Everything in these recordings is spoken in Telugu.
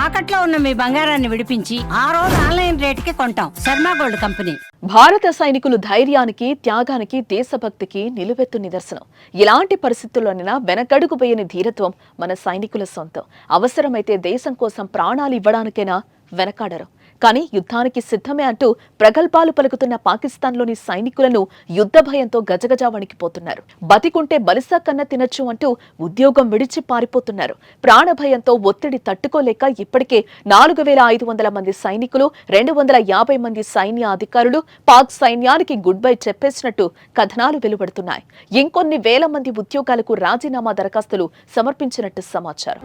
తాకట్లో ఉన్న మీ బంగారాన్ని విడిపించి ఆ రోజు ఆన్లైన్ రేటుకి కొంటాం. Sharma gold company. భారత సైనికులు ధైర్యానికి, త్యాగానికి, దేశభక్తికి నిలువెత్తు నిదర్శనం. ఎలాంటి పరిస్థితుల్లోనైనా వెనకడుగు వేయని ధీరత్వం మన సైనికుల సొంతం. అవసరమైతే దేశం కోసం ప్రాణాలు ఇవ్వడానికైనా వెనకాడరు. కానీ యుద్ధానికి సిద్ధమే అంటూ ప్రగల్భాలు పలుకుతున్న పాకిస్తాన్లోని సైనికులను యుద్ధ భయంతో గజగజ వణికిపోతున్నారు. బతికుంటే బలిసా కన్న తినొచ్చు అంటూ ఉద్యోగం విడిచి పారిపోతున్నారు. ప్రాణ భయంతో ఒత్తిడి తట్టుకోలేక ఇప్పటికే 4500 మంది సైనికులు, 250 మంది సైన్య అధికారులు పాక్ సైన్యానికి గుడ్ బై చెప్పేసినట్టు కథనాలు వెలువడుతున్నాయి. ఇంకొన్ని వేల మంది ఉద్యోగాలకు రాజీనామా దరఖాస్తులు సమర్పించినట్టు సమాచారం.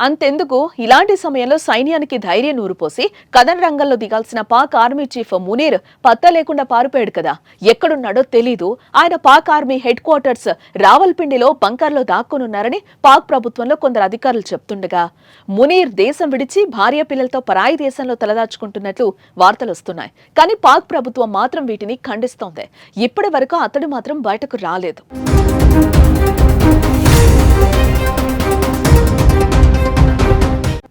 అంతెందుకు, ఇలాంటి సమయంలో సైన్యానికి ధైర్యం నూరుపోసి కథన రంగంలో దిగాల్సిన పాక్ ఆర్మీ చీఫ్ మునీర్ పత్తా లేకుండా పారిపోయాడు కదా. ఎక్కడున్నాడో తెలీదు. ఆయన పాక్ ఆర్మీ హెడ్ క్వార్టర్స్ రావల్పిండిలో బంకర్లో దాక్కునున్నారని పాక్ ప్రభుత్వంలో కొందరు అధికారులు చెప్తుండగా, మునీర్ దేశం విడిచి భార్య పిల్లలతో పరాయి దేశంలో తలదాచుకుంటున్నట్లు వార్తలు వస్తున్నాయి. కానీ పాక్ ప్రభుత్వం మాత్రం వీటిని ఖండిస్తోంది. ఇప్పటి వరకు అతడు మాత్రం బయటకు రాలేదు.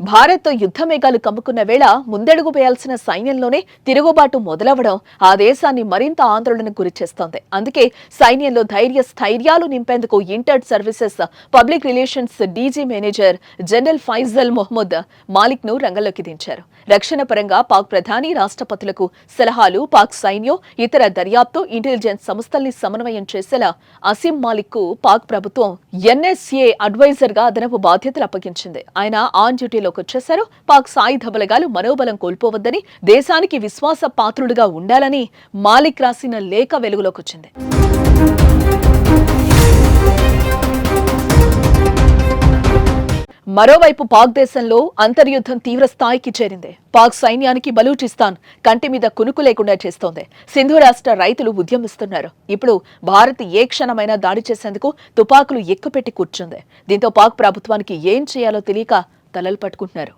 భారత్తో యుద్ధ మేఘాలు కమ్ముకున్న వేళ ముందడుగు వేయాల్సిన సైన్యంలోనే తిరుగుబాటు మొదలవడం ఆ దేశాన్ని మరింత ఆందోళనకు గురిచేస్తోంది. అందుకే సైన్యంలో స్థైర్యాలు నింపేందుకు inter services public relations DG manager general Faisal Mohammad Malik ను రంగంలోకి దించారు. రక్షణ పరంగా పాక్ ప్రధాని, రాష్ట్రపతులకు సలహాలు, పాక్ సైన్యం, ఇతర దర్యాప్తు, ఇంటెలిజెన్స్ సంస్థల్ని సమన్వయం చేసేలా అసీం మాలిక్ కు పాక్ ప్రభుత్వం ఎన్ఎస్ఏ అడ్వైజర్ గా అదనపు బాధ్యతలు అప్పగించింది. ఆయన ఆన్ డ్యూటీలో వచ్చేశారు. పాక్ సాయుధ బలగాలు మనోబలం కోల్పోవద్దని, దేశానికి విశ్వాస పాత్రుడుగా ఉండాలని మాలిక్ రాసిన లేఖ వెలుగులోకి వచ్చింది. మరోవైపు పాక్ దేశంలో అంతర్యుద్ధం తీవ్ర స్థాయికి చేరింది. పాక్ సైన్యానికి బలూచిస్తాన్ కంటి మీద కునుకు లేకుండా చేస్తోంది. సింధు రాష్ట్ర రైతులు ఉద్యమిస్తున్నారు. ఇప్పుడు భారత్ ఏ క్షణమైనా దాడి చేసేందుకు తుపాకులు ఎక్కుపెట్టి కూర్చుంది. దీంతో పాక్ ప్రభుత్వానికి ఏం చేయాలో తెలియక తలలు పట్టుకుంటున్నారు.